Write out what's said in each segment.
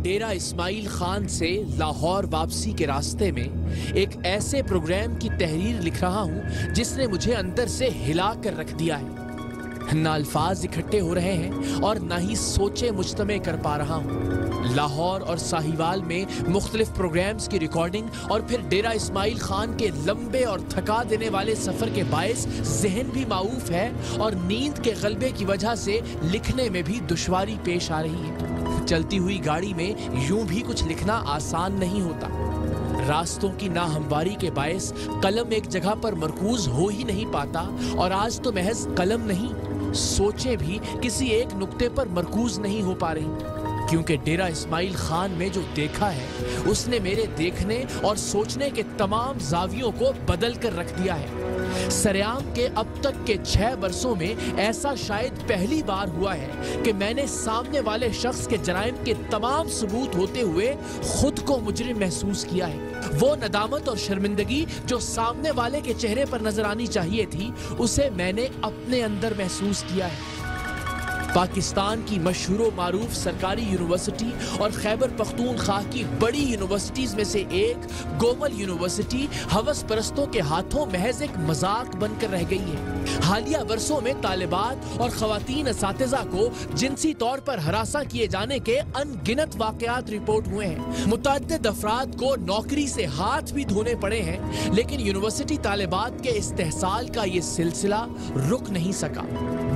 ڈیرہ اسماعیل خان سے لاہور واپسی کے راستے میں ایک ایسے پروگرام کی تحریر لکھ رہا ہوں جس نے مجھے اندر سے ہلا کر رکھ دیا ہے۔ نہ الفاظ اکٹھے ہو رہے ہیں اور نہ ہی سوچیں مجتمع کر پا رہا ہوں۔ لاہور اور ساہیوال میں مختلف پروگرامز کی ریکارڈنگ اور پھر ڈیرہ اسماعیل خان کے لمبے اور تھکا دینے والے سفر کے باعث ذہن بھی معوف ہے اور نیند کے غلبے کی وجہ سے لکھنے میں بھی دشواری پیش آ رہی ہے۔ چلتی ہوئی گاڑی میں یوں بھی کچھ لکھنا آسان نہیں ہوتا۔ راستوں کی ناہمواری کے باعث قلم ایک جگہ پر مرکوز ہو ہی نہیں پاتا اور آج تو محض قلم نہیں، سوچیں بھی کسی ایک نقطے پر مرکوز نہیں ہو پا رہی، کیونکہ ڈیرہ اسماعیل خان میں جو دیکھا ہے اس نے میرے دیکھنے اور سوچنے کے تمام زاویوں کو بدل کر رکھ دیا ہے۔ سریام کے اب تک کے 6 برسوں میں ایسا شاید پہلی بار ہوا ہے کہ میں نے سامنے والے شخص کے جرائم کے تمام ثبوت ہوتے ہوئے خود کو مجرم محسوس کیا ہے۔ وہ ندامت اور شرمندگی جو سامنے والے کے چہرے پر نظر آنی چاہیے تھی، اسے میں نے اپنے اندر محسوس کیا ہے۔ پاکستان کی مشہور و معروف سرکاری یونیورسٹی اور خیبر پختونخوا کی بڑی یونیورسٹیز میں سے ایک گومل یونیورسٹی ہوس پرستوں کے ہاتھوں محض ایک مذاق بن کر رہ گئی ہے۔ حالیہ برسوں میں طالبات اور خواتین اساتذہ کو جنسی طور پر ہراساں کیے جانے کے ان گنت واقعات رپورٹ ہوئے ہیں۔ متعدد افراد کو نوکری سے ہاتھ بھی دھونے پڑے ہیں، لیکن یونیورسٹی طالبات کے استحصال کا یہ سلسلہ رک نہیں سکا۔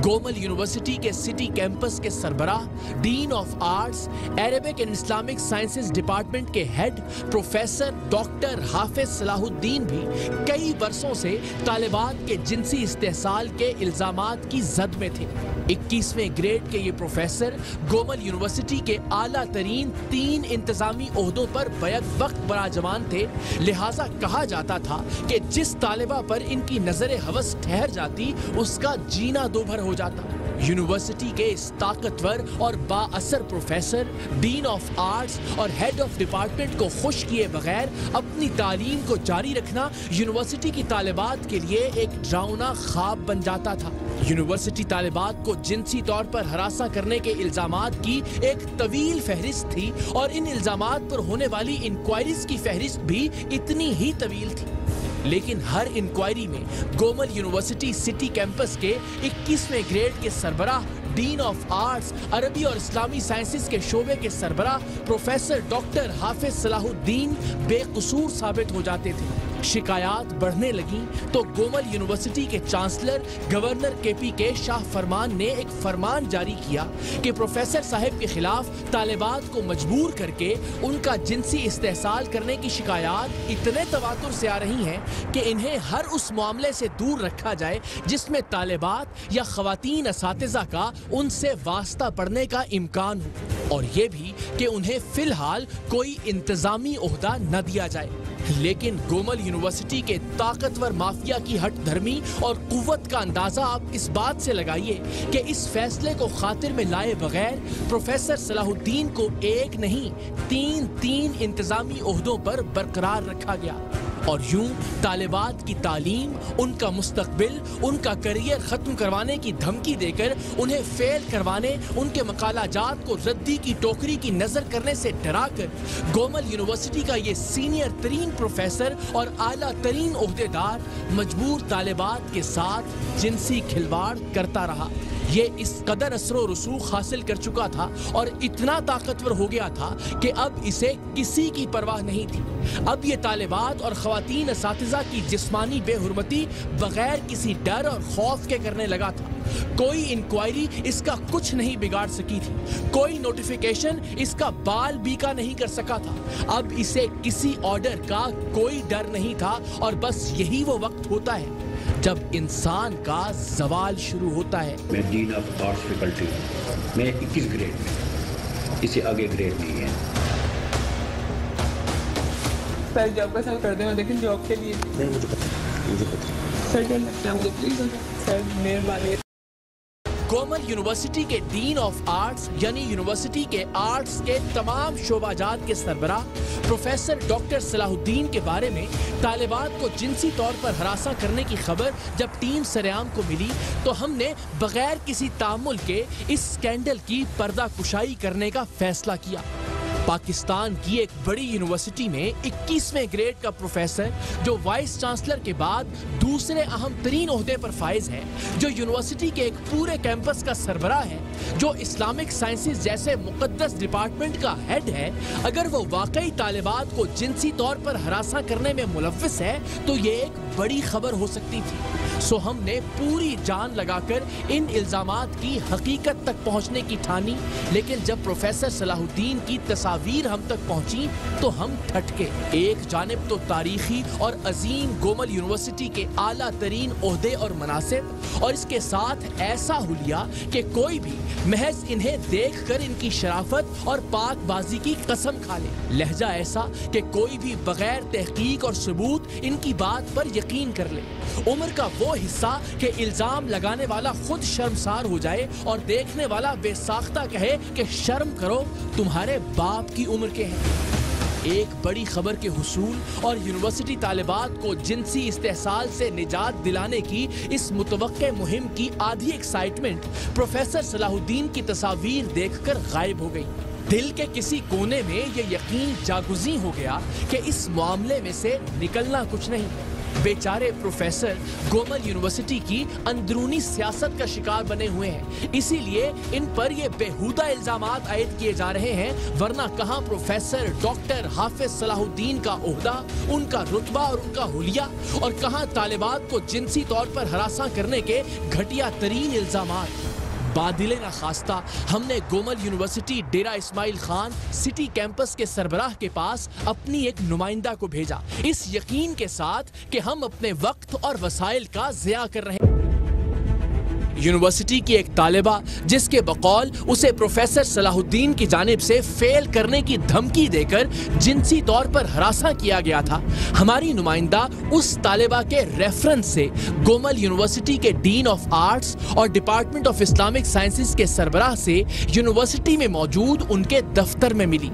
گومل یونیورسٹی کے سٹی کیمپس کے سربراہ، dean of arts, Arabic and Islamic sciences department کے ہیڈ پروفیسر ڈاکٹر حافظ صلاح الدین بھی کئی برسوں سے طالبات کے جنسی استحصال کے الزامات کی زد میں تھے۔ 21ویں گریڈ کے یہ پروفیسر گومل یونیورسٹی کے اعلیٰ ترین 3 انتظامی عہدوں پر بیک وقت براجمان تھے، لہٰذا کہا جاتا تھا کہ جس طالبہ پر ان کی نظر ہوس ٹھہر جاتی اس کا جینا دو بھر ہو جاتا۔ یونیورسٹی کے اس طاقتور اور با اثر پروفیسر، ڈین آف آرٹس اور ہیڈ آف ڈپارٹمنٹ کو خوش کیے بغیر اپنی تعلیم کو جاری رکھنا یونیورسٹی کی طالبات کے لیے ایک ڈراؤنا خواب بن جاتا تھا۔ یونیورسٹی طالبات کو جنسی طور پر ہراساں کرنے کے الزامات کی ایک طویل فہرست تھی اور ان الزامات پر ہونے والی انکوائریز کی فہرست بھی اتنی ہی طویل تھی، لیکن ہر انکوائری میں گومل یونیورسٹی سٹی کیمپس کے 21ویں گریڈ کے سربراہ، ڈین آف آرٹس، عربی اور اسلامی سائنسز کے شعبے کے سربراہ پروفیسر ڈاکٹر حافظ صلاح الدین بے قصور ثابت ہو جاتے تھے۔ شکایات بڑھنے لگیں تو گومل یونیورسٹی کے چانسلر گورنر KPK شاہ فرمان نے ایک فرمان جاری کیا کہ پروفیسر صاحب کے خلاف طالبات کو مجبور کر کے ان کا جنسی استحصال کرنے کی شکایات اتنے تواتر سے آ رہی ہیں کہ انہیں ہر اس معاملے سے دور رکھا جائے جس میں طالبات یا خواتین اساتذہ کا ان سے واسطہ پڑنے کا امکان ہو، اور یہ بھی کہ انہیں فی الحال کوئی انتظامی عہدہ نہ دیا جائے۔ لیکن گومل یونیورسٹی کے طاقتور مافیا کی ہٹ دھرمی اور قوت کا اندازہ آپ اس بات سے لگائیے کہ اس فیصلے کو خاطر میں لائے بغیر پروفیسر صلاح الدین کو ایک نہیں 3 انتظامی عہدوں پر برقرار رکھا گیا، اور یوں طالبات کی تعلیم، ان کا مستقبل، ان کا کریئر ختم کروانے کی دھمکی دے کر انہیں فیل کروانے، ان کے مقالہ جات کو ردی کی ٹوکری کی نظر کرنے سے ڈرا کر گومل یونیورسٹی کا یہ سینئر ترین پروفیسر اور اعلیٰ ترین عہدیدار مجبور طالبات کے ساتھ جنسی کھلواڑ کرتا رہا۔ یہ اس قدر اثر و رسوخ حاصل کر چکا تھا اور اتنا طاقتور ہو گیا تھا کہ اب اسے کسی کی پرواہ نہیں تھی۔ اب یہ طالبات اور خواتین اساتذہ کی جسمانی بے حرمتی بغیر کسی ڈر اور خوف کے کرنے لگا تھا۔ کوئی انکوائری اس کا کچھ نہیں بگاڑ سکی تھی، کوئی نوٹیفیکیشن اس کا بال بیکا نہیں کر سکا تھا۔ اب اسے کسی آرڈر کا کوئی ڈر نہیں تھا، اور بس یہی وہ وقت ہوتا ہے جب انسان کا زوال شروع ہوتا ہے۔ میں ڈین آف آرٹس فیکلٹی ہوں، میں 21 گریڈ میں، اسے آگے گریڈ نہیں ہے۔ سر جاب کا سر کر دیں، لیکن جاب کے لیے مجھے پتہ سر کر لگتا ہے، مجھے پلیز سر مہربانی۔ گومل یونیورسٹی کے ڈین آف آرٹس یعنی یونیورسٹی کے آرٹس کے تمام شعبہ جات کے سربراہ پروفیسر ڈاکٹر صلاح الدین کے بارے میں طالبات کو جنسی طور پر ہراساں کرنے کی خبر جب ٹیم سریام کو ملی تو ہم نے بغیر کسی تعامل کے اس سکینڈل کی پردہ کشائی کرنے کا فیصلہ کیا۔ پاکستان کی ایک بڑی یونیورسٹی میں 21ویں گریڈ کا پروفیسر جو وائس چانسلر کے بعد دوسرے اہم ترین عہدے پر فائز ہے، جو یونیورسٹی کے ایک پورے کیمپس کا سربراہ ہے، جو اسلامک سائنسز جیسے مقدس ڈپارٹمنٹ کا ہیڈ ہے، اگر وہ واقعی طالبات کو جنسی طور پر ہراساں کرنے میں ملوث ہے تو یہ ایک بڑی خبر ہو سکتی تھی۔ سو ہم نے پوری جان لگا کر ان الزامات کی حقیقت تک پہنچنے کی ٹھانی، لیکن جب پروفیسر صلاح الدین کی تصاویر ہم تک پہنچی تو ہم ٹھٹکے۔ ایک جانب تو تاریخی اور عظیم گومل یونیورسٹی کے اعلیٰ ترین عہدے اور مناصب، اور اس کے ساتھ ایسا حلیہ کہ کوئی بھی محض انہیں دیکھ کر ان کی شرافت اور پاک بازی کی قسم کھا لے، لہجہ ایسا کہ کوئی بھی بغیر تحقیق اور ثبوت ان کی بات پر یقین کر لے، عمر کا وہ حصہ کہ الزام لگانے والا خود شرمسار ہو جائے اور دیکھنے والا بے ساختہ کہے کہ شرم کرو، تمہارے باپ کی عمر کے ہیں۔ ایک بڑی خبر کے حصول اور یونیورسٹی طالبات کو جنسی استحصال سے نجات دلانے کی اس متوقع مہم کی آدھی ایکسائٹمنٹ پروفیسر صلاح الدین کی تصاویر دیکھ کر غائب ہو گئی۔ دل کے کسی کونے میں یہ یقین جاگزیں ہو گیا کہ اس معاملے میں سے نکلنا کچھ نہیں۔ بیچارے پروفیسر گومل یونیورسٹی کی اندرونی سیاست کا شکار بنے ہوئے ہیں، اسی لیے ان پر یہ بیہودہ الزامات عائد کیے جا رہے ہیں، ورنہ کہاں پروفیسر ڈاکٹر حافظ صلاح الدین کا عہدہ، ان کا رتبہ اور ان کا حلیہ، اور کہاں طالبات کو جنسی طور پر ہراساں کرنے کے گھٹیا ترین الزامات۔ بادل نخواستہ ہم نے Gomal university Dera Ismail Khan city campus کے سربراہ کے پاس اپنی ایک نمائندہ کو بھیجا، اس یقین کے ساتھ کہ ہم اپنے وقت اور وسائل کا ضیاع کر رہے ہیں۔ یونیورسٹی کی ایک طالبہ جس کے بقول اسے پروفیسر صلاح الدین کی جانب سے فیل کرنے کی دھمکی دے کر جنسی طور پر ہراساں کیا گیا تھا، ہماری نمائندہ اس طالبہ کے ریفرنس سے گومل یونیورسٹی کے ڈین آف آرٹس اور ڈپارٹمنٹ آف اسلامک سائنسز کے سربراہ سے یونیورسٹی میں موجود ان کے دفتر میں ملی،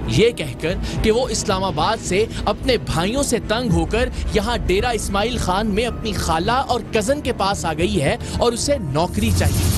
یہ کہہ کر کہ وہ اسلام آباد سے اپنے بھائیوں سے تنگ ہو کر یہاں ڈیرہ اسماعیل خان میں اپنی خالہ اور کزن کے پاس آ گئی ہے اور اسے نوکری چاہیے۔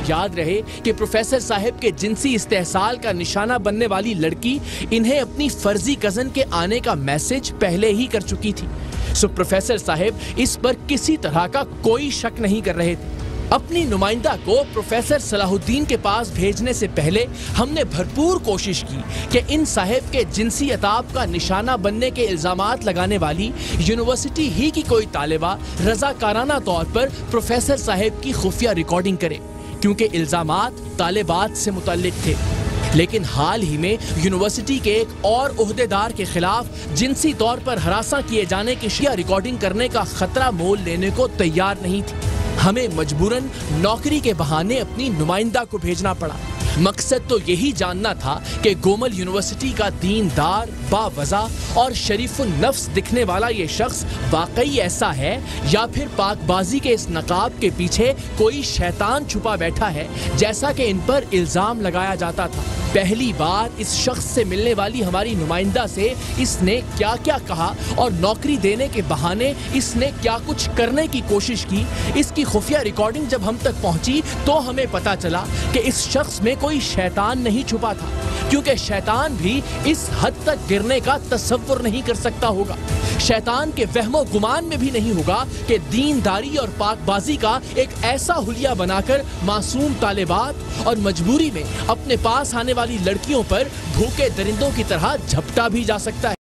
یاد رہے کہ پروفیسر صاحب کے جنسی استحصال کا نشانہ بننے والی لڑکی انہیں اپنی فرضی کزن کے آنے کا میسج پہلے ہی کر چکی تھی، سو پروفیسر صاحب اس پر کسی طرح کا کوئی شک نہیں کر رہے تھے۔ اپنی نمائندہ کو پروفیسر صلاح الدین کے پاس بھیجنے سے پہلے ہم نے بھرپور کوشش کی کہ ان صاحب کے جنسی عتاب کا نشانہ بننے کے الزامات لگانے والی یونیورسٹی ہی کی کوئی طالبہ رضاکارانہ طور پر پروفیسر صاحب کی خفیہ ریکارڈنگ کرے، کیونکہ الزامات طالبات سے متعلق تھے۔ لیکن حال ہی میں یونیورسٹی کے ایک اور عہدیدار کے خلاف جنسی طور پر ہراساں کیے جانے کی شیعہ ریکارڈنگ کرنے کا خطرہ مول لینے کو تیار نہیں تھی، ہمیں مجبوراً نوکری کے بہانے اپنی نمائندہ کو بھیجنا پڑا۔ مقصد تو یہی جاننا تھا کہ گومل یونیورسٹی کا دیندار، باوضع اور شریف النفس دکھنے والا یہ شخص واقعی ایسا ہے یا پھر پاک بازی کے اس نقاب کے پیچھے کوئی شیطان چھپا بیٹھا ہے جیسا کہ ان پر الزام لگایا جاتا تھا۔ پہلی بار اس شخص سے ملنے والی ہماری نمائندہ سے اس نے کیا کیا کہا اور نوکری دینے کے بہانے اس نے کیا کچھ کرنے کی کوشش کی، اس کی خفیہ ریکارڈنگ جب ہم تک پہنچی تو ہمیں پتا چلا کہ اس شخص میں کوئی شیطان نہیں چھپا تھا، کیونکہ شیطان بھی اس حد تک گرنے کا تصور نہیں کر سکتا ہوگا۔ شیطان کے وہم و گمان میں بھی نہیں ہوگا کہ دینداری اور پاک بازی کا ایک ایسا حلیہ بنا کر معصوم طالبات اور مجبوری میں اپنے پاس آنے والی لڑکیوں پر بھوکے درندوں کی طرح جھپٹا بھی جا سکتا ہے۔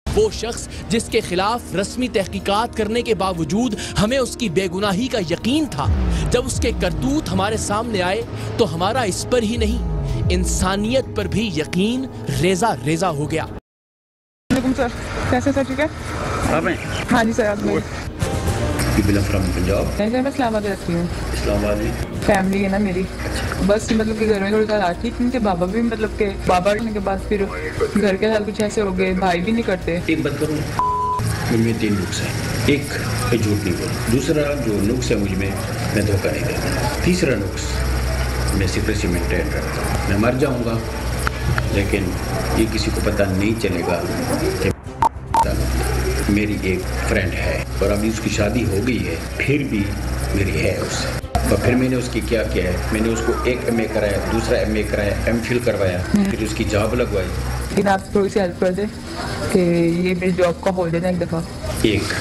وہ شخص جس کے خلاف رسمی تحقیقات کرنے کے باوجود ہمیں اس کی بے گناہی کا یقین تھا، جب اس کے کرتوت ہمارے سامنے آئے تو ہمارا اس پر ہی نہیں انسانیت پر بھی یقین ریزہ ریزہ ہو گیا۔ سر کیسے سر؟ ٹھیک ہے ہاں جی سر، آپ میں پنجاب میں اسلام آباد رہتی ہوں۔ اسلام آباد فیملی ہے نا میری، بس مطلب کہ گھر میں تھوڑی حالات ٹھیک نہیں تھے، بابا بھی مطلب کہ بابا ہونے کے بعد پھر گھر کے حال کچھ ایسے ہو گئے، بھائی بھی نہیں کرتے۔ ایک بات کروں، مجھ میں 3 نقص ہیں۔ ایک میں جھوٹ نہیں بولوں، دوسرا جو نقص ہے مجھ میں دھوکہ نہیں دیتا، تیسرا نقص میں سیکریسی مینٹین رکھتا ہوں۔ میں مر جاؤں گا لیکن یہ کسی کو پتہ نہیں چلے گا کہ میری ایک فرینڈ ہے اور ابھی اس کی شادی ہو گئی ہے، پھر بھی میری ہے اس سے۔ اور پھر میں نے اس کی کیا کیا ہے، میں نے اس کو ایک MA کرایا، دوسرا MA کرایا، MPhil کروایا، پھر اس کی جاب لگوائی. لیکن آپ تھوڑی سی ہیلپ کر دیں کہ یہ میری جاب کا ہو جائے ایک دفعہ. ایک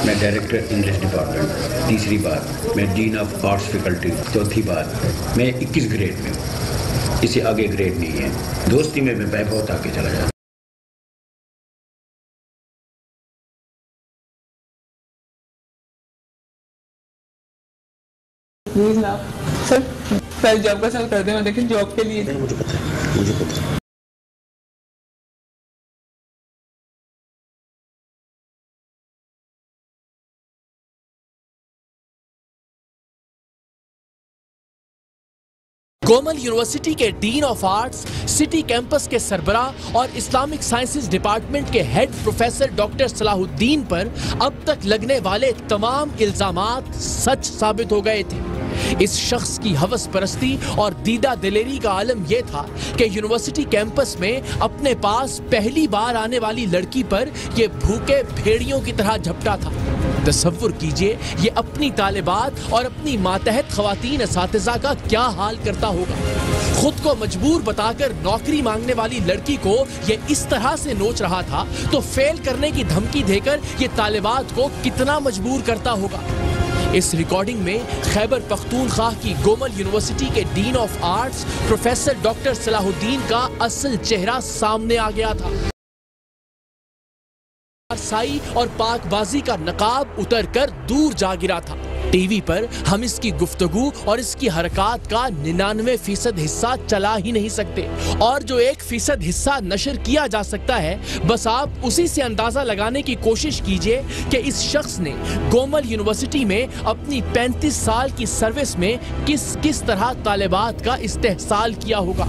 میں ڈائریکٹر انگلش ڈپارٹمنٹ، تیسری بات میں ڈین آف آرٹس فیکلٹی، چوتھی بات میں 21 گریڈ میں ہوں، اس سے آگے گریڈ نہیں ہے. دوستی میں بہت آگے چلا جاتا. پلیز نا سر پہلے جاب کا سوال کر دیں، لیکن جاب کے لیے مجھے پتہ ہے. کومل یونیورسٹی کے ڈین آف آرٹس، سٹی کیمپس کے سربراہ اور اسلامک سائنسز ڈپارٹمنٹ کے ہیڈ پروفیسر ڈاکٹر صلاح الدین پر اب تک لگنے والے تمام الزامات سچ ثابت ہو گئے تھے. اس شخص کی ہوس پرستی اور دیدہ دلیری کا عالم یہ تھا کہ یونیورسٹی کیمپس میں اپنے پاس پہلی بار آنے والی لڑکی پر یہ بھوکے بھیڑیوں کی طرح جھپٹا تھا. تصور کیجئے یہ اپنی طالبات اور اپنی ماتحت خواتین اساتذہ کا کیا حال کرتا ہوگا. خود کو مجبور بتا کر نوکری مانگنے والی لڑکی کو یہ اس طرح سے نوچ رہا تھا تو فیل کرنے کی دھمکی دے کر یہ طالبات کو کتنا مجبور کرتا ہوگا. اس ریکارڈنگ میں خیبر پختونخوا کی گومل یونیورسٹی کے ڈین آف آرٹس پروفیسر ڈاکٹر صلاح الدین کا اصل چہرہ سامنے آ گیا تھا. سائی اور پاک بازی کا نقاب اتر کر دور جا گرا تھا. ٹی وی پر ہم اس کی گفتگو اور اس کی حرکات کا 99% حصہ چلا ہی نہیں سکتے، اور جو 1% حصہ نشر کیا جا سکتا ہے بس آپ اسی سے اندازہ لگانے کی کوشش کیجئے کہ اس شخص نے گومل یونیورسٹی میں اپنی 35 سال کی سروس میں کس طرح طالبات کا استحصال کیا ہوگا.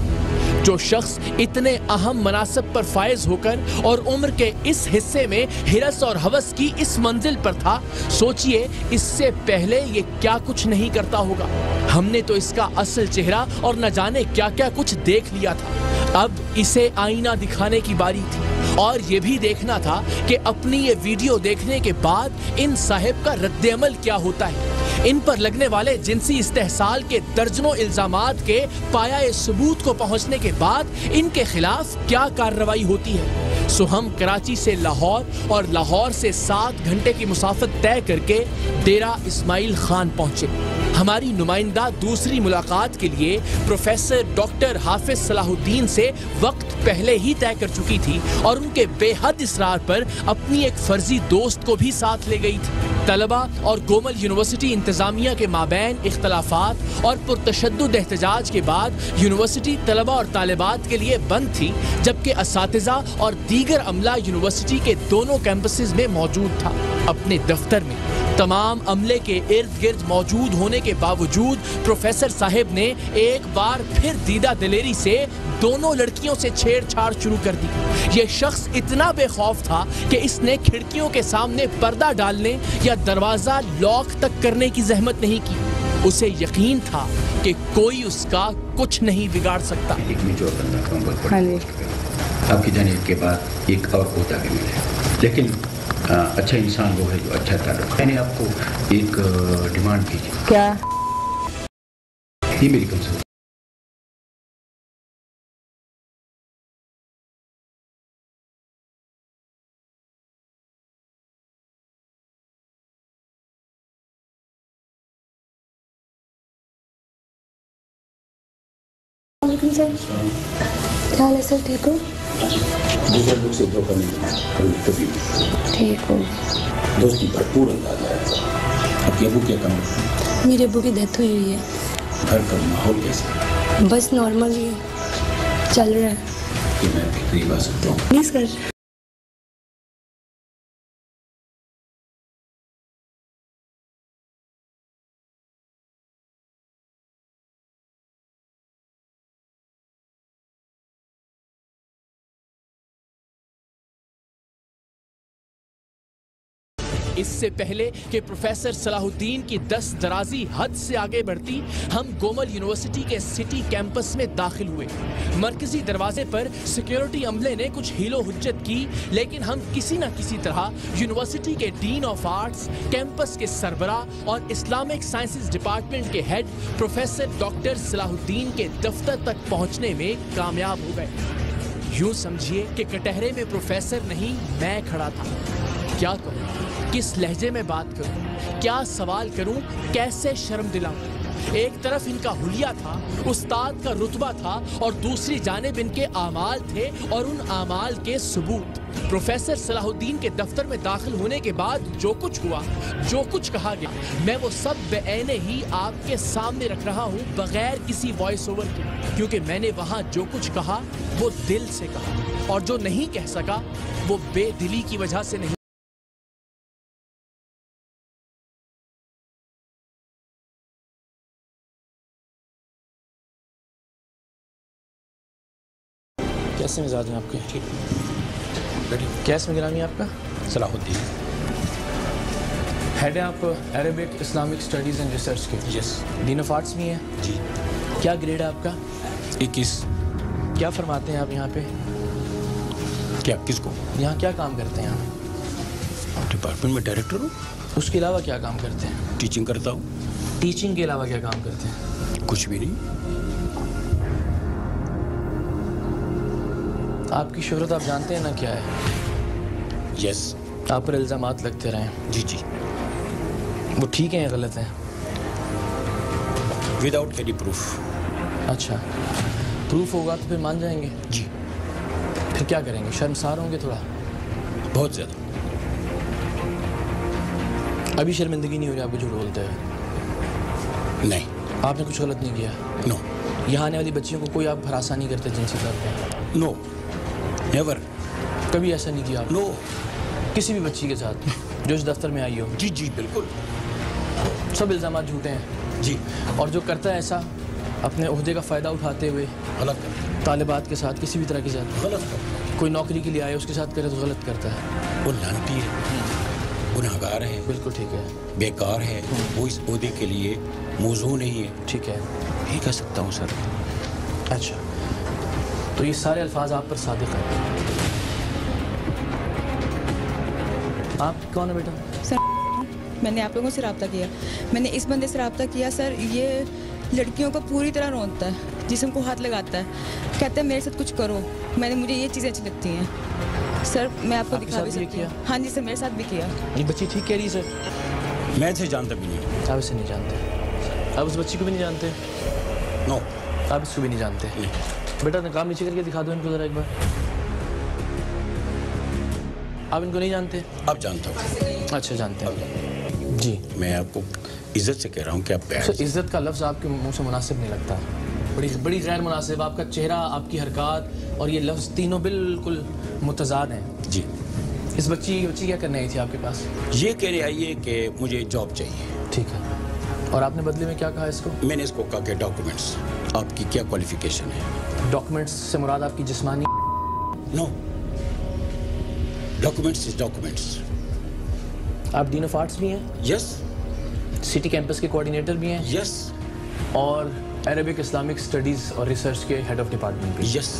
جو شخص اتنے اہم مناصب پر فائز ہو کر اور عمر کے اس حصے میں ہرس اور ہوس کی اس منزل پر تھا، سوچئے اس سے پہلے یہ کیا کچھ نہیں کرتا ہوگا. ہم نے تو اس کا اصل چہرہ اور نہ جانے کیا کیا کچھ دیکھ لیا تھا. اب اسے آئینہ دکھانے کی باری تھی اور یہ بھی دیکھنا تھا کہ اپنی یہ ویڈیو دیکھنے کے بعد ان صاحب کا رد عمل کیا ہوتا ہے. ان پر لگنے والے جنسی استحصال کے درجنوں الزامات کے پایہ ثبوت کو پہنچنے کے بعد ان کے خلاف کیا کارروائی ہوتی ہے. سو ہم کراچی سے لاہور اور لاہور سے 7 گھنٹے کی مسافت طے کر کے ڈیرہ اسماعیل خان پہنچے. ہماری نمائندہ دوسری ملاقات کے لیے پروفیسر ڈاکٹر حافظ صلاح الدین سے وقت پہلے ہی طے کر چکی تھی اور ان کے بے حد اصرار پر اپنی ایک فرضی دوست کو بھی ساتھ لے گئی تھی. طلبہ اور گومل یونیورسٹی انتظامیہ کے مابین اختلافات اور پرتشدد احتجاج کے بعد یونیورسٹی طلبہ اور طالبات کے لیے بند تھی، جبکہ اساتذہ اور دیگر عملہ یونیورسٹی کے دونوں کیمپسز میں موجود تھا. اپنے دفتر میں تمام عملے کے ارد گرد موجود ہونے کے باوجود پروفیسر صاحب نے ایک بار پھر دیدہ دلیری سے دونوں لڑکیوں سے چھیڑ چھاڑ شروع کر دی. یہ شخص اتنا بے خوف تھا کہ اس نے کھڑکیوں کے سامنے پردہ ڈالنے یا دروازہ لاک تک کرنے کی زحمت نہیں کی. اسے یقین تھا کہ کوئی اس کا کچھ نہیں بگاڑ سکتا. آپ کی جانب کے بعد ایک اور ہوتا بھی ملا، لیکن اچھا انسان وہ ہے جو اچھا تعلق. میں نے آپ کو ایک ڈیمانڈ کی. کیا؟ یہ میری کنسرن. وعلیکم سر، کیا حال ہے سر؟ ٹھیک ہو؟ دوسرے لوگ سے دھوکہ نہیں کبھی. ٹھیک ہو؟ دوستی بھرپور انداز ہے. آپ کے ابو کیا کام کرتے ہیں؟ میرے ابو کی ڈیتھ ہوئی ہوئی ہے. گھر کا ماحول کیسا؟ بس نارمل ہی چل رہا ہے. کہ میں بھی قریب آ سکتا ہوں؟ پلیز کر. اس سے پہلے کہ پروفیسر صلاح الدین کی دست درازی حد سے آگے بڑھتی، ہم گومل یونیورسٹی کے سٹی کیمپس میں داخل ہوئے۔ مرکزی دروازے پر سیکیورٹی عملے نے کچھ ہیل و حجت کی، لیکن ہم کسی نہ کسی طرح یونیورسٹی کے ڈین آف آرٹس، کیمپس کے سربراہ اور اسلامک سائنسز ڈپارٹمنٹ کے ہیڈ پروفیسر ڈاکٹر صلاح الدین کے دفتر تک پہنچنے میں کامیاب ہو گئے۔ یوں سمجھیے کہ کٹہرے میں پروفیسر نہیں، میں کھڑا تھا۔ کیا کروں، کس لہجے میں بات کروں، کیا سوال کروں، کیسے شرم دلاؤں؟ ایک طرف ان کا حلیہ تھا، استاد کا رتبہ تھا، اور دوسری جانب ان کے اعمال تھے اور ان اعمال کے ثبوت۔ پروفیسر صلاح الدین کے دفتر میں داخل ہونے کے بعد جو کچھ ہوا، جو کچھ کہا گیا، میں وہ سب بعینہ ہی آپ کے سامنے رکھ رہا ہوں، بغیر کسی وائس اوور کے، کیونکہ میں نے وہاں جو کچھ کہا وہ دل سے کہا، اور جو نہیں کہہ سکا وہ بے دلی کی وجہ سے نہیں۔ کیسے مزاج ہیں آپ کے؟ کیا اسم گرامی آپ کا؟ صلاح الدین۔ ہیڈ ہیں آپ Arabic Islamic studies and research کے؟ یس۔ ڈین آف آرٹس بھی ہیں؟ جی۔ کیا گریڈ ہے آپ کا؟ 21۔ کیا فرماتے ہیں آپ یہاں پہ؟ کیا کس کو؟ یہاں کیا کام کرتے ہیں آپ؟ ڈپارٹمنٹ میں ڈائریکٹر ہوں۔ اس کے علاوہ کیا کام کرتے ہیں؟ ٹیچنگ کرتا ہوں۔ ٹیچنگ کے علاوہ کیا کام کرتے ہیں؟ کچھ بھی نہیں۔ آپ کی شہرت آپ جانتے ہیں نا کیا ہے؟ یس۔ آپ پر الزامات لگتے رہے ہیں۔ جی جی۔ وہ ٹھیک ہیں یا غلط ہیں؟ Without any proof. اچھا، پروف ہوگا تو پھر مان جائیں گے؟ جی۔ پھر کیا کریں گے؟ شرمسار ہوں گے تھوڑا؟ بہت زیادہ۔ ابھی شرمندگی نہیں ہو رہی آپ کو جھوٹ بولتے ہوئے؟ نہیں۔ آپ نے کچھ غلط نہیں کیا؟ نو۔ یہاں آنے والی بچیوں کو کوئی آپ ہراساں نہیں کرتے جنسی طور پہ؟ نو، نیور۔ کبھی ایسا نہیں کیا آپ؟ نو۔ کسی بھی بچی کے ساتھ جو اس دفتر میں آئی ہو؟ جی جی بالکل۔ سب الزامات جھوٹے ہیں؟ جی۔ اور جو کرتا ہے ایسا اپنے عہدے کا فائدہ اٹھاتے ہوئے غلط کرتا طالبات کے ساتھ، کسی بھی طرح کے ساتھ، غلط کرتا کوئی نوکری کے لیے آئے اس کے ساتھ کرے تو غلط کرتا ہے؟ وہ لعنتی ہے، گناہ گار ہے، بالکل ٹھیک ہے، بیکار ہے، وہ اس عہدے کے لیے موزوں نہیں ہے۔ ٹھیک ہے، یہ کہہ سکتا ہوں سر۔ اچھا، تو یہ سارے الفاظ آپ پر صادق ہیں؟ آپ کون ہے بیٹا؟ سر میں نے آپ لوگوں سے رابطہ کیا، میں نے اس بندے سے رابطہ کیا سر، یہ لڑکیوں کو پوری طرح رونتا ہے، جسم کو ہاتھ لگاتا ہے، کہتا ہے میرے ساتھ کچھ کرو، مجھے یہ چیزیں اچھی لگتی ہیں سر، میں آپ کو دکھا بھی سکتی ہوں۔ ہاں جی سر، میرے ساتھ بھی کیا۔ یہ بچی ٹھیک کہہ رہی ہے سر؟ میں اسے جانتا بھی نہیں۔ آپ اسے نہیں جانتے؟ آپ اس بچی کو بھی نہیں جانتے؟ نو۔ آپ اس کو بھی نہیں جانتے؟ بیٹا نقاب نیچے کر کے دکھا دو ان کو ذرا ایک بار۔ آپ ان کو نہیں جانتے؟ اب جانتا ہوں۔ اچھا جانتے ہیں جی۔ میں آپ کو عزت سے کہہ رہا ہوں کہ آپ سر عزت کا لفظ آپ کے منہ سے مناسب نہیں لگتا، بڑی غیر مناسب، آپ کا چہرہ، آپ کی حرکات اور یہ لفظ تینوں بالکل متضاد ہیں۔ جی۔ اس بچی کیا کرنے آئی تھی آپ کے پاس؟ یہ کہنے آئی ہے کہ مجھے جاب چاہیے۔ ٹھیک ہے، اور آپ نے بدلے میں کیا کہا اس کو؟ میں نے اس کو کہا کہ ڈاکومنٹس، آپ کی کیا کوالیفیکیشن ہے؟ ڈاکومنٹس سے مراد آپ کی جسمانی؟ نو، ڈاکومنٹس از ڈاکومنٹس۔ آپ ڈین آف آرٹس بھی ہیں؟ یس۔ سٹی کیمپس کے کوآرڈینیٹر بھی ہیں؟ یس۔ اور عربک اسلامک اسٹڈیز اور ریسرچ کے ہیڈ آف ڈپارٹمنٹ بھی؟ یس۔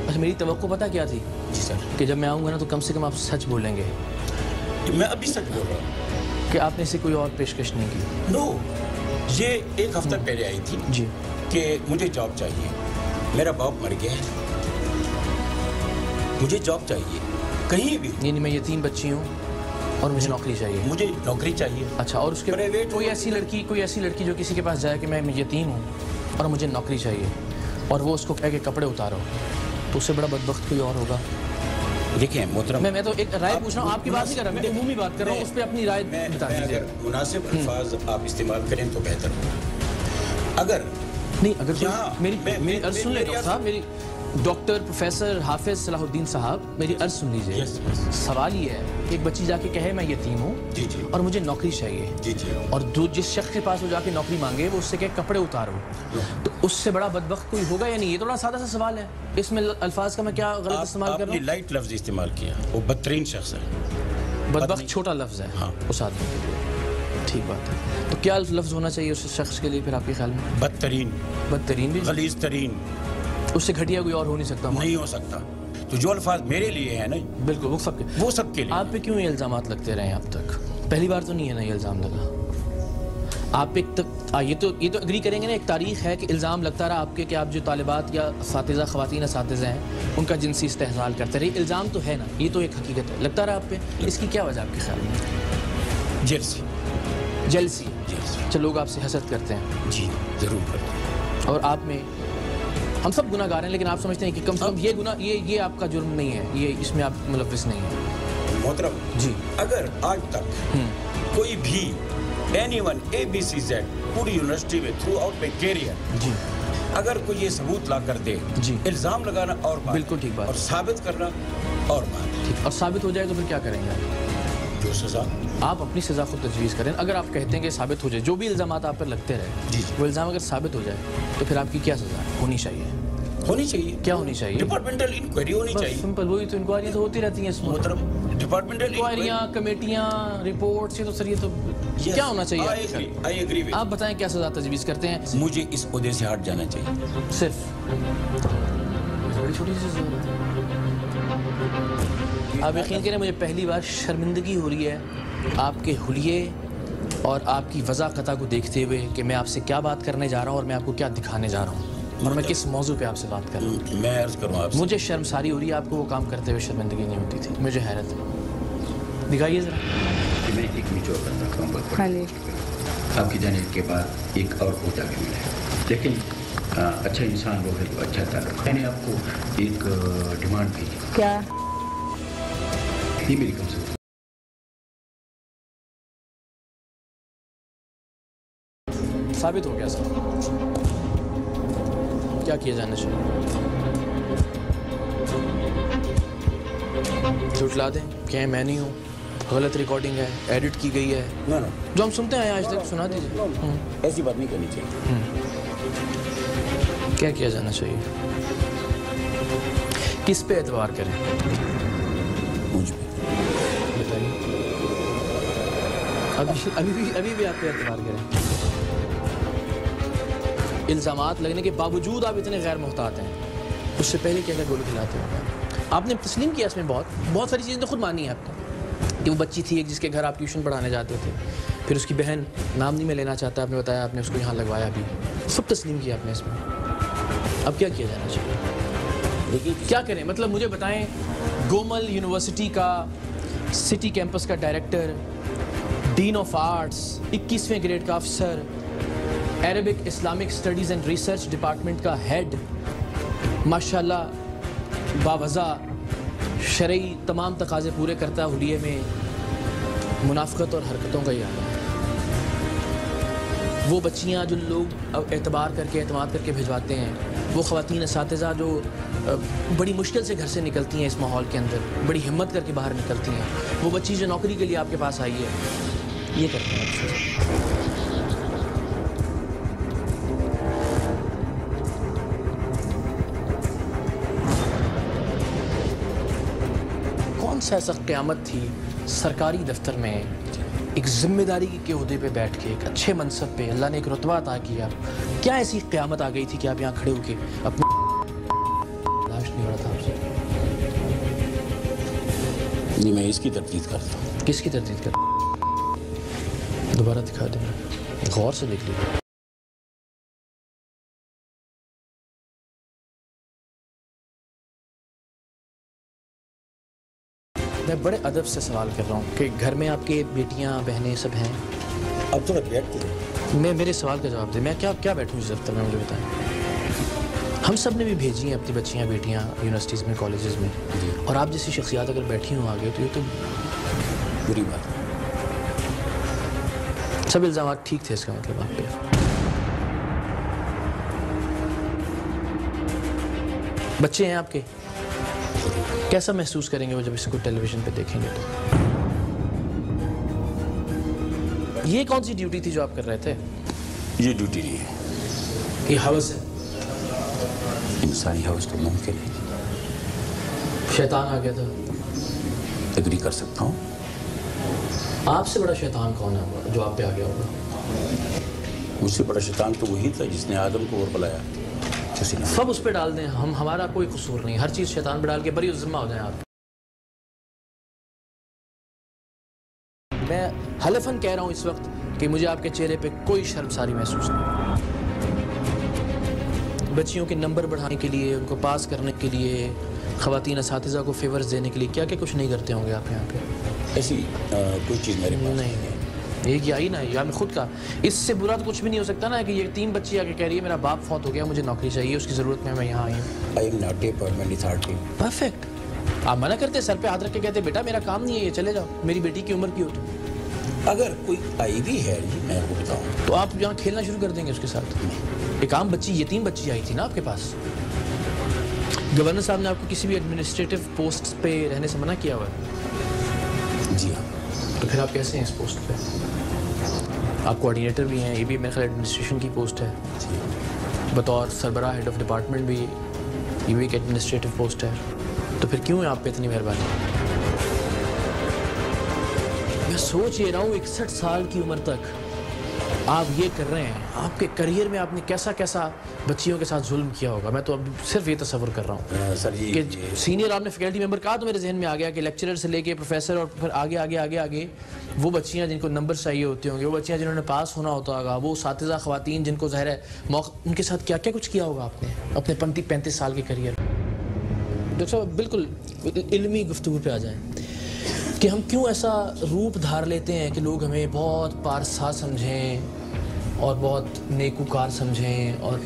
اچھا، میری توقع پتہ کیا تھی؟ جی سر۔ کہ جب میں آؤں گا نا تو کم سے کم آپ سچ بولیں گے میں ابھی سچ بول رہا ہوں کہ آپ نے اسے کوئی اور پیشکش نہیں کی؟ نو، یہ ایک ہفتہ پہلے آئی تھی جی کہ مجھے جاب چاہیے، میرا باپ مر گیا ہے، مجھے جاب چاہیے کہیں بھی، یعنی میں یتیم بچی ہوں اور مجھے نوکری چاہیے؟ مجھے نوکری چاہیے۔ اچھا، اور اس کے کوئی ایسی لڑکی جو کسی کے پاس جائے کہ میں یتیم ہوں اور مجھے نوکری چاہیے، اور وہ اس کو کہے کہ کپڑے اتارو، تو اس سے بڑا بدبخت کوئی اور ہوگا؟ دیکھیں محترم، میں تو ایک رائے پوچھ رہا ہوں، آپ کی بات نہیں کر رہا، میں عمومی بات کر رہا ہوں، اس پہ اپنی رائے بتا دیجیے۔ اگر مناسب الفاظ آپ استعمال کریں تو بہتر ہو۔ اگر نہیں، اگر میری عرض سن لیں ڈاکٹر صاحب، ڈاکٹر پروفیسر حافظ صلاح الدین صاحب میری عرض سن لیجئے. سوال یہ ہے کہ ایک بچی جا کے کہے میں یتیم ہوں اور مجھے نوکری چاہیے, اور جس شخص کے پاس وہ جا کے نوکری مانگے وہ اس سے کہے کپڑے اتارو, تو اس سے بڑا بدبخت کوئی ہوگا یا نہیں؟ یہ تھوڑا سادہ سا سوال ہے, اس میں الفاظ کا میں کیا غلط استعمال کر رہا ہوں؟ آپ نے لائٹ لفظ استعمال کیا, وہ بدترین شخص ہے. بدبخت چھوٹا لفظ ہے اس آدمی کے لیے, ٹھیک بات ہے. تو کیا لفظ ہونا چاہیے اس شخص کے لیے پھر آپ کے خیال میں؟ بدترین. بدترین بھی غلیظ ترین. اس سے گھٹیا کوئی اور ہو نہیں سکتا. نہیں ہو سکتا. تو جو الفاظ میرے لیے ہیں نا, بالکل وہ سب کے لیے. آپ پہ کیوں یہ الزامات لگتے رہے ہیں اب تک؟ پہلی بار تو نہیں ہے نا یہ الزام لگا آپ پہ یہ تو اگری کریں گے نا, ایک تاریخ ہے کہ الزام لگتا رہا آپ کے کہ آپ جو طالبات یا اساتذہ, خواتین اساتذہ ہیں ان کا جنسی استحصال کرتے رہے. الزام تو ہے نا, یہ تو ایک حقیقت ہے. لگتا رہا آپ پہ, اس کی کیا وجہ آپ کے خیال میں؟ جیلسی. اچھا, لوگ آپ سے حسد کرتے ہیں؟ جی ضرور کرتے ہیں. اور آپ میں, ہم سب گناہ گار ہیں, لیکن آپ سمجھتے ہیں کہ کم سے کم یہ گناہ یہ آپ کا جرم نہیں ہے, یہ اس میں آپ ملوث نہیں ہیں؟ محترم جی, اگر آج تک کوئی بھی anyone ABCZ پوری یونیورسٹی میں تھرو آؤٹ مائی کیریئر جی, اگر کوئی یہ ثبوت لا کر دے, جی, الزام لگانا اور بات, بالکل ٹھیک بات, اور ثابت کرنا اور بات, ٹھیک, اور ثابت ہو جائے تو پھر کیا کریں گے؟ جو سزا آپ اپنی سزا خود تجویز کریں. اگر آپ کہتے ہیں کہ ثابت ہو جائے, جو بھی الزامات آپ پر لگتے رہے, وہ الزام اگر ثابت ہو جائے تو پھر آپ کی کیا سزا ہونی چاہیے؟ کیا ہونی چاہیے؟ ڈپارٹمنٹل انکوائری ہونی چاہیے. سمپل, وہی تو انکوائری تو ہوتی رہتی ہیں اس میں. ڈپارٹمنٹل انکوائریاں, کمیٹیاں, رپورٹس, یہ تو سر یہ تو کیا ہونا چاہیے؟ آپ بتائیں کیا سزا تجویز کرتے ہیں؟ مجھے اس عہدے سے ہٹ جانا چاہیے. صرف بڑی چھوٹی سی سزا. آپ یقین کریں مجھے پہلی بار شرمندگی ہو رہی ہے آپ کے حلیے اور آپ کی وضاحت کو دیکھتے ہوئے کہ میں آپ سے کیا بات کرنے جا رہا ہوں اور میں آپ کو کیا دکھانے جا رہا ہوں, اور میں کس موضوع پہ آپ سے بات کر رہا ہوں. میں عرض کروں آپ سے, مجھے شرمساری ہو رہی ہے, آپ کو وہ کام کرتے ہوئے شرمندگی نہیں ہوتی تھی. مجھے حیرت ہے, دکھائیے ذرا. میں ایک نیچو کرتا ہوں. ہاں جی, آپ کی جانے کے بعد ایک اور کو جا کے ملا, لیکن اچھا انسان وہ ہے تو اچھا تعلق. میں نے آپ کو ایک ڈیمانڈ کی. کیا؟ یہ میری کم سے ثابت ہو گیا سر, کیا کیا جانا چاہیے؟ جھٹلا دیں, کہیں میں نہیں ہوں, غلط ریکارڈنگ ہے, ایڈٹ کی گئی ہے, جو ہم سنتے ہیں آج تک سنا دیجیے. ایسی بات نہیں کرنی چاہیے. کیا کیا جانا چاہیے؟ کس پہ اعتبار کریں؟ مجھ پہ بتائیے. ابھی بھی آپ پہ اعتبار کریں. الزامات لگنے کے باوجود آپ اتنے غیر محتاط ہیں, اس سے پہلے کیا گولے کھلاتے ہیں؟ آپ نے تسلیم کیا اس میں بہت ساری چیزیں تو خود مانی ہے آپ نے, کہ وہ بچی تھی ایک جس کے گھر آپ ٹیوشن پڑھانے جاتے تھے, پھر اس کی بہن نام نہیں میں لینا چاہتا, آپ نے بتایا آپ نے اس کو یہاں لگوایا بھی, سب تسلیم کیا آپ نے اس میں. اب کیا کیا جانا چاہیے؟ کیا کریں؟ مطلب مجھے بتائیں, گومل یونیورسٹی کا سٹی کیمپس کا ڈائریکٹر, ڈین آف آرٹس, 21ویں گریڈ کا افسر, Arabic Islamic studies and research department کا ہیڈ, ماشاءاللہ باوضع شرعی تمام تقاضے پورے کرتا حلیے میں منافقت اور حرکتوں کا یہ عالم. وہ بچیاں جو لوگ اعتماد کر کے بھجواتے ہیں, وہ خواتین اساتذہ جو بڑی مشکل سے گھر سے نکلتی ہیں اس ماحول کے اندر, بڑی ہمت کر کے باہر نکلتی ہیں, وہ بچی جو نوکری کے لیے آپ کے پاس آئی ہے, یہ کرتے ہیں. کون سا ایسا قیامت تھی سرکاری دفتر میں ایک ذمہ داری کے عہدے پہ بیٹھ کے, ایک اچھے منصب پہ اللہ نے ایک رتبہ عطا کیا, کیا ایسی قیامت آ گئی تھی کہ آپ یہاں کھڑے ہو کے اپنی لاش نہیں ہو رہا تھا آپ سے؟ نہیں, میں اس کی تردید کرتا ہوں. کس کی تردید کرتا ہوں؟ دوبارہ دکھا دیں, غور سے دیکھ لیجیے. میں بڑے ادب سے سوال کر رہا ہوں کہ گھر میں آپ کے بیٹیاں بہنیں سب ہیں. اب تھوڑا بیٹھ کے میں میرے سوال کا جواب دیں. میں کیا بیٹھوں اس دفتر میں, مجھے بتائیں. ہم سب نے بھی بھیجی ہیں اپنی بچیاں بیٹیاں یونیورسٹیز میں, کالجز میں, اور آپ جیسی شخصیات اگر بیٹھی ہوں آگے تو یہ تو بری بات. سب الزامات ٹھیک تھے اس کا مطلب آپ پہ. بچے ہیں آپ کے؟ کیسا محسوس کریں گے وہ جب اس کو ٹیلی ویژن پہ دیکھیں گے؟ تو یہ کون سی ڈیوٹی تھی جو آپ کر رہے تھے؟ یہ ڈیوٹی نہیں ہے، یہ ہوس ہے، انسانی ہوس تو ممکن ہے، شیطان آ گیا تھا۔ اگری کر سکتا ہوں۔ آپ سے بڑا شیطان کون ہے جو آپ پہ آ گیا ہوگا؟ مجھ سے بڑا شیطان تو وہی تھا جس نے آدم کو اور بلایا، کسی نے۔ سب اس پہ ڈال دیں، ہمارا کوئی قصور نہیں، ہر چیز شیطان پہ ڈال کے بری ذمہ ہو جائیں آپ۔ میں حلفاً کہہ رہا ہوں اس وقت کہ مجھے آپ کے چہرے پہ کوئی شرمساری محسوس نہیں۔ بچیوں کے نمبر بڑھانے کے لیے، ان کو پاس کرنے کے لیے، خواتین اساتذہ کو فیورز دینے کے لیے کیا کیا کچھ نہیں کرتے ہوں گے آپ یہاں پہ؟ ایسی کوئی چیز میرے پاس نہیں، یہ کیا ہی نا، یہ میں خود کا، اس سے برا تو کچھ بھی نہیں ہو سکتا نا کہ یہ 3 بچی آ کے کہہ رہی ہے میرا باپ فوت ہو گیا، مجھے نوکری چاہیے، اس کی ضرورت میں یہاں آئی ہوں۔ I am not a permanent authority. Perfect. آپ منع کرتے، سر پہ ہاتھ رکھ کے کہتے بیٹا میرا کام نہیں ہے، یہ چلے جاؤ، میری بیٹی کی عمر کی ہو تو۔ اگر کوئی آئی بھی ہے جی میں آپ کو بتاؤں تو آپ یہاں کھیلنا شروع کر دیں گے اس کے ساتھ؟ ایک عام بچی، یتیم بچی آئی تھی نا آپ کے پاس، گورنر صاحب نے آپ کو کسی بھی ایڈمنسٹریٹو پوسٹ پہ رہنے سے منع کیا ہوا ہے؟ جی ہاں۔ تو پھر آپ کیسے ہیں اس پوسٹ پہ؟ آپ کوآرڈینیٹر بھی ہیں، یہ بھی میرے خیال ایڈمنسٹریشن کی پوسٹ ہے، بطور سربراہ ہیڈ آف ڈپارٹمنٹ بھی یہ بھی ایک ایڈمنسٹریٹو پوسٹ ہے، تو پھر کیوں ہے آپ پہ اتنی مہربانی؟ میں سوچ یہ رہا ہوں 61 سال کی عمر تک آپ یہ کر رہے ہیں، آپ کے کریئر میں آپ نے کیسا کیسا بچیوں کے ساتھ ظلم کیا ہوگا۔ میں تو اب صرف یہ تصور کر رہا ہوں سر جی کہ سینئر آپ نے فیکلٹی ممبر کہا تو میرے ذہن میں آ گیا کہ لیکچرر سے لے کے پروفیسر اور پھر آگے آگے آگے آگے وہ بچیاں جن کو نمبر چاہیے ہوتے ہوں گے، وہ بچیاں جنہوں نے پاس ہونا ہوتا ہوگا، وہ اساتذہ خواتین جن کو ظاہر ہے موقع، ان کے ساتھ کیا کیا کچھ کیا ہوگا آپ نے اپنے 35 سال کے کریئر میں۔ ڈاکٹر صاحب بالکل علمی گفتگو پہ آ جائیں کہ ہم کیوں ایسا روپ دھار لیتے ہیں کہ لوگ ہمیں بہت پارسا سمجھیں اور بہت نیکوکار سمجھیں، اور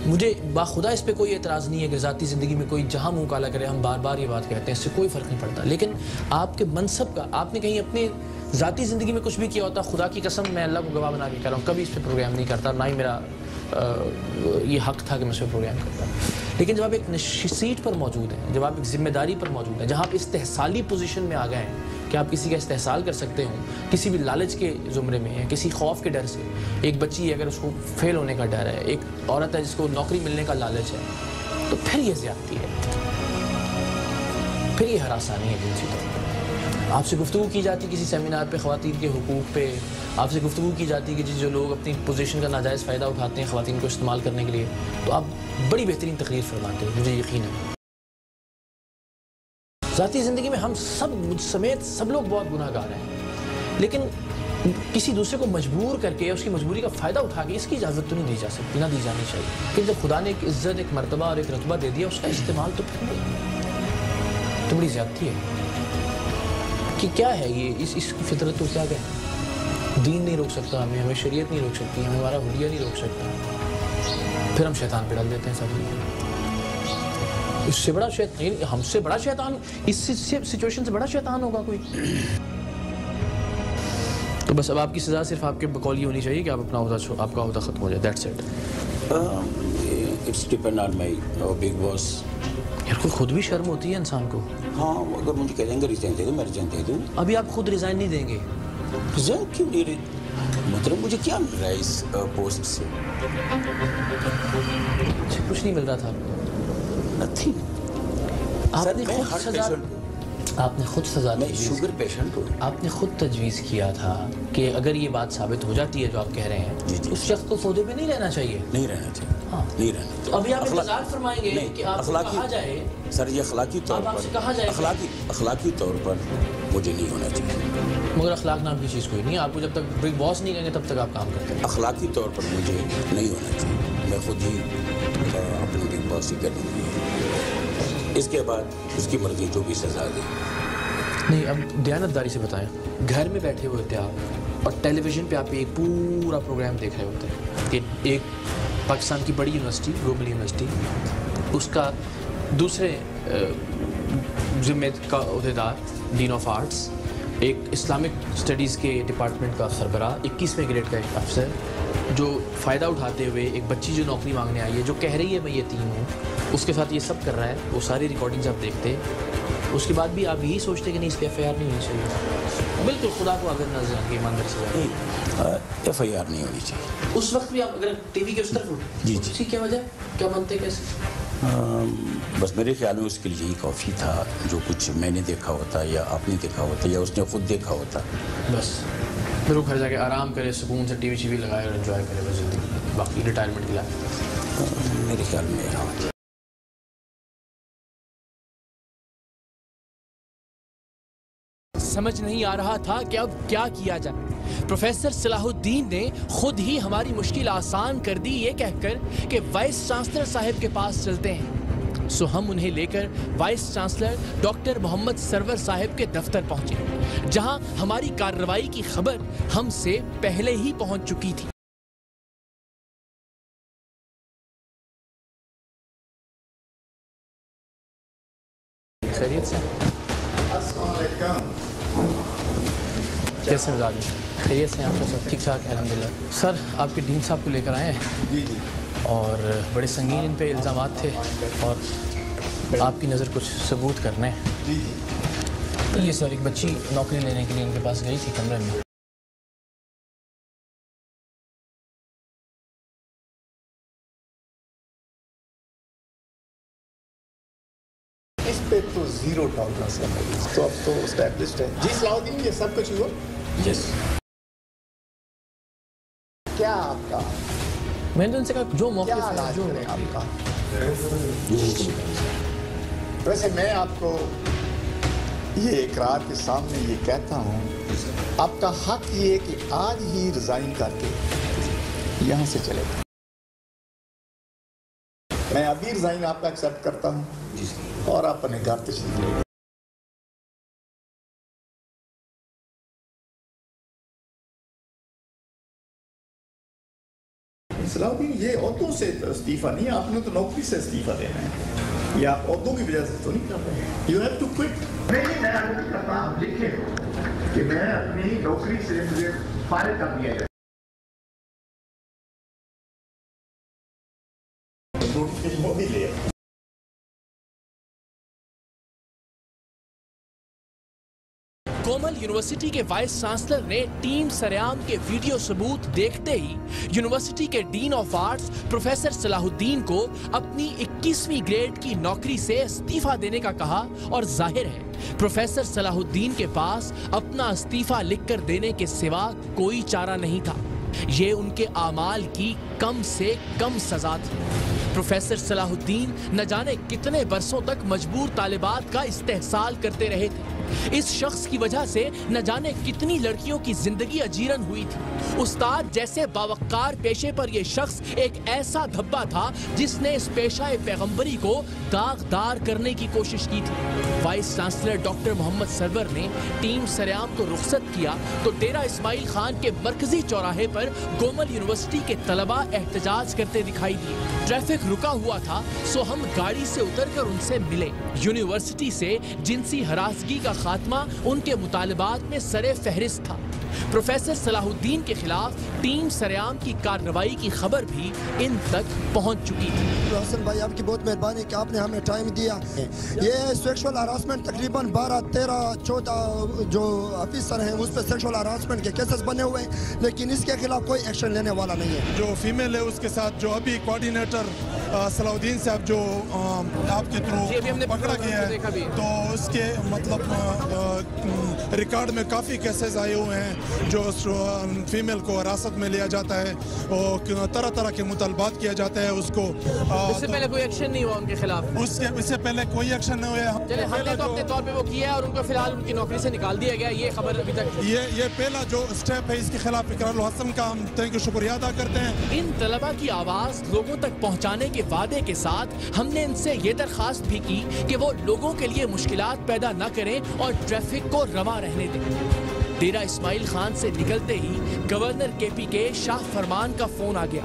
مجھے باخدا اس پہ کوئی اعتراض نہیں ہے کہ ذاتی زندگی میں کوئی جہاں منہ کالا کرے، ہم بار بار یہ بات کہتے ہیں، اس سے کوئی فرق نہیں پڑتا، لیکن آپ کے منصب کا، آپ نے کہیں اپنے ذاتی زندگی میں کچھ بھی کیا ہوتا، خدا کی قسم میں اللہ کو گواہ بنا کے کہہ رہا ہوں کبھی اس پہ پروگرام نہیں کرتا، نہ ہی میرا یہ حق تھا کہ میں اس پہ پروگرام کرتا، لیکن جب آپ ایک سیٹ پر موجود ہیں، جب آپ ایک ذمہ داری پر موجود ہیں، جہاں آپ استحصالی پوزیشن میں آ گئے ہیں کہ آپ کسی کا استحصال کر سکتے ہوں، کسی بھی لالچ کے زمرے میں ہیں، کسی خوف کے ڈر سے، ایک بچی ہے اگر اس کو فیل ہونے کا ڈر ہے، ایک عورت ہے جس کو نوکری ملنے کا لالچ ہے، تو پھر یہ زیادتی ہے، پھر یہ ہراسانی ہے جنسی طور پر۔ آپ سے گفتگو کی جاتی کسی سیمینار پہ خواتین کے حقوق پہ، آپ سے گفتگو کی جاتی کہ جو لوگ اپنی پوزیشن کا ناجائز فائدہ اٹھاتے ہیں خواتین کو استعمال کرنے کے لیے، تو آپ بڑی بہترین تقریر فرماتے ہیں، مجھے یقین ہے۔ ذاتی زندگی میں ہم سب مجھ سمیت سب لوگ بہت گناہ گار ہیں، لیکن کسی دوسرے کو مجبور کر کے، اس کی مجبوری کا فائدہ اٹھا کے اس کی اجازت تو نہیں دی جا سکتی، نہ دی جانی چاہیے، کہ جب خدا نے ایک عزت، ایک مرتبہ اور ایک رتبہ دے دیا، اس کا استعمال تو پھر نہیں، تو بڑی زیادتی ہے کہ کیا ہے یہ، اس کی فطرت تو کیا ہے، دین نہیں روک سکتا ہمیں شریعت نہیں روک سکتی، ہمیں ہمارا حلیہ نہیں روک سکتا، پھر ہم شیطان پہ ڈال دیتے ہیں سب۔ اس سے بڑا شیطان، ہم سے بڑا شیطان، اس سچویشن سے بڑا شیطان ہوگا کوئی؟ تو بس اب آپ کی سزا صرف آپ کے بقول یہ ہونی چاہیے کہ آپ اپنا عہدہ، آپ کا عہدہ ختم ہو جائے، that's it. It's depend on my big boss. یار کوئی خود بھی شرم ہوتی ہے انسان کو۔ ہاں اگر مجھے کہہ دیں گے ریزائن دے دو، میں ریزائن دے دوں۔ ابھی آپ خود ریزائن نہیں دیں گے؟ ریزائن کیوں نہیں رہی؟ مطلب مجھے کیا مل رہا ہے اس پوسٹ سے؟ کچھ نہیں مل رہا تھا آپ کو؟ نتھنگ۔ آپ نے خود سزا، آپ نے خود سزا میں شوگر پیشنٹ ہوں۔ آپ نے خود تجویز کیا تھا کہ اگر یہ بات ثابت ہو جاتی ہے جو آپ کہہ رہے ہیں، اس شخص کو سودے پہ نہیں رہنا چاہیے، نہیں رہنا چاہیے، ہاں نہیں رہنا چاہیے۔ ابھی آپ انتظار فرمائیں گے کہ آپ کو کہا جائے، سر یہ اخلاقی طور پر، اخلاقی طور پر مجھے نہیں ہونا چاہیے، مگر اخلاق نام کی چیز کوئی نہیں ہے، آپ کو جب تک بگ باس نہیں کہیں گے تب تک آپ کام کرتے ہیں۔ اخلاقی طور پر مجھے نہیں ہونا چاہیے، میں خود ہی اپنی بگ باس ہی کروں گی، اس کے بعد اس کی مرضی جو بھی سزا دے۔ نہیں اب دیانتداری سے بتائیں، گھر میں بیٹھے ہوئے ہوتے آپ اور ٹیلی ویژن پہ آپ ایک پورا پروگرام دیکھ رہے ہوتے ہیں کہ ایک پاکستان کی بڑی یونیورسٹی، گلوبل یونیورسٹی، اس کا دوسرے ذمے کا عہدیدار ڈین آف آرٹس، ایک اسلامک اسٹڈیز کے ڈپارٹمنٹ کا سربراہ، 21ویں گریڈ کا ایک افسر، جو فائدہ اٹھاتے ہوئے ایک بچی جو نوکری مانگنے آئی ہے, جو کہہ رہی ہے میں یتیم ہوں, اس کے ساتھ یہ سب کر رہا ہے, وہ ساری ریکارڈنگز آپ دیکھتے, اس کے بعد بھی آپ یہی سوچتے کہ نہیں اس پہ ایف آئی آر نہیں ہونی چاہیے؟ بالکل خدا کو اگر نظر آ کے ایمانداری سے ایف آئی آر نہیں ہونی چاہیے. اس وقت بھی آپ اگر ٹی وی کے اس طرف اٹھے, جی اس کی کیا وجہ, کیا مانتے کیسے؟ بس میرے خیال میں اس کے لیے یہی کافی تھا, جو کچھ میں نے دیکھا ہوتا یا آپ نے دیکھا ہوتا یا اس نے خود دیکھا ہوتا. بس پھر وہ گھر جا کے آرام کرے, سکون سے ٹی وی لگائے اور انجوائے کرے بس زندگی, باقی ریٹائرمنٹ کے لیے میرے خیال میں ہاں. سمجھ نہیں آ رہا تھا کہ اب کیا کیا جائے. پروفیسر صلاح الدین نے خود ہی ہماری مشکل آسان کر دی یہ کہہ کر کہ وائس چانسلر صاحب کے پاس چلتے ہیں. سو ہم انہیں لے کر vice chancellor doctor Muhammad Sarwar صاحب کے دفتر پہنچے, جہاں ہماری کارروائی کی خبر ہم سے پہلے ہی پہنچ چکی تھی. خیریت سے کیسے مزاج ہیں؟ خیریت سے آپ کا سب ٹھیک ٹھاک الحمدللہ. سر آپ کے ڈین صاحب کو لے کر آئے ہیں. جی جی. اور بڑے سنگین ان پہ الزامات تھے اور آپ کی نظر کچھ ثبوت کرنے ہیں. جی جی. یہ سر ایک بچی نوکری لینے کے لیے ان کے پاس گئی تھی کمرے میں. اس پہ تو زیرو ٹالرنس ہے, تو اب تو اسٹیبلشڈ ہے. جی صلاح الدین یہ سب کچھ ہوا. یس. کیا آپ کا میں نے ان سے کہا جو موقع کیا علاج کریں آپ کا. ویسے میں آپ کو یہ اقرار کے سامنے یہ کہتا ہوں, آپ کا حق یہ ہے کہ آج ہی ریزائن کر کے یہاں سے چلے جائیں. میں ابھی ریزائن آپ کا ایکسیپٹ کرتا ہوں اور آپ اپنے گھر تشریف لے. صلاح الدین یہ عہدوں سے استعفیٰ نہیں, آپ نے تو نوکری سے استعفیٰ دینا ہے, یہ آپ عہدوں کی وجہ سے تو نہیں کر رہے ہیں. You have to quit. میں عرض کرتا ہوں لکھے کہ میں اپنی نوکری سے مجھے فارغ کر دیا جائے. نوٹیفکیشن وہ بھی لے. کومل یونیورسٹی کے وائس چانسلر نے ٹیم سریام کے ویڈیو ثبوت دیکھتے ہی یونیورسٹی کے ڈین آف آرٹس پروفیسر صلاح الدین کو اپنی 21ویں گریڈ کی نوکری سے استعفیٰ دینے کا کہا, اور ظاہر ہے پروفیسر صلاح الدین کے پاس اپنا استعفیٰ لکھ کر دینے کے سوا کوئی چارہ نہیں تھا. یہ ان کے اعمال کی کم سے کم سزا تھی. پروفیسر صلاح الدین نہ جانے کتنے برسوں تک مجبور طالبات کا استحصال کرتے رہے تھے. اس شخص کی وجہ سے نہ جانے کتنی لڑکیوں کی زندگی اجیرن ہوئی تھی. استاد جیسے باوقار پیشے پر یہ شخص ایک ایسا دھبا تھا جس نے اس پیشہ پیغمبری کو داغدار کرنے کی کوشش کی تھی. Vice chancellor doctor Muhammad Sarwar نے ٹیم سریام کو رخصت کیا تو ڈیرہ اسماعیل خان کے مرکزی چوراہے پر کومل یونیورسٹی کے طلباء احتجاج کرتے دکھائی دیے. ٹریفک رکا ہوا تھا, سو ہم گاڑی سے اتر کر ان سے ملے. یونیورسٹی سے جنسی ہراسگی کا خاتمہ ان کے مطالبات میں سر فہرست تھا. پروفیسر صلاح الدین کے خلاف ٹیم سریام کی کارروائی کی خبر بھی ان تک پہنچ چکی تھی. حسن بھائی آپ کی بہت مہربانی کہ آپ نے ہمیں ٹائم دیا. یہ سیکشول ہراسمنٹ تقریباً 12, 13, 14 جو آفیسر ہیں اس پہ سیکشول ہراسمنٹ کے کیسز بنے ہوئے ہیں, لیکن اس کے خلاف کوئی ایکشن لینے والا نہیں ہے. جو فیمیل ہے اس کے ساتھ جو ابھی کوارڈینیٹر صلاح الدین صاحب جو آپ کے تھرو پکڑا گیا ہے, تو اس کے مطلب ریکارڈ میں کافی کیسز آئے ہوئے ہیں جو فیمیل کو حراست میں لیا جاتا ہے اور طرح طرح کے مطالبات کیا جاتا ہے اس کو. اس سے پہلے کوئی ایکشن نہیں ہوا ان کے خلاف؟ اس سے پہلے کوئی ایکشن نہیں ہوا. چلے ہم نے تو اپنے طور پہ وہ کیا ہے اور ان کو فی الحال ان کی نوکری سے نکال دیا گیا. یہ خبر ابھی تک یہ پہلا جو اسٹیپ ہے اس کے خلاف اقرار الحسن کا ہم تھینک یو شکریہ ادا کرتے ہیں. ان طلباء کی آواز لوگوں تک پہنچانے کے وعدے کے ساتھ ہم نے ان سے یہ درخواست بھی کی کہ وہ لوگوں کے لیے مشکلات پیدا نہ کریں اور ٹریفک کو رواں رہنے دیں. ڈیرہ اسماعیل خان سے نکلتے ہی گورنر کے پی کے شاہ فرمان کا فون آ گیا.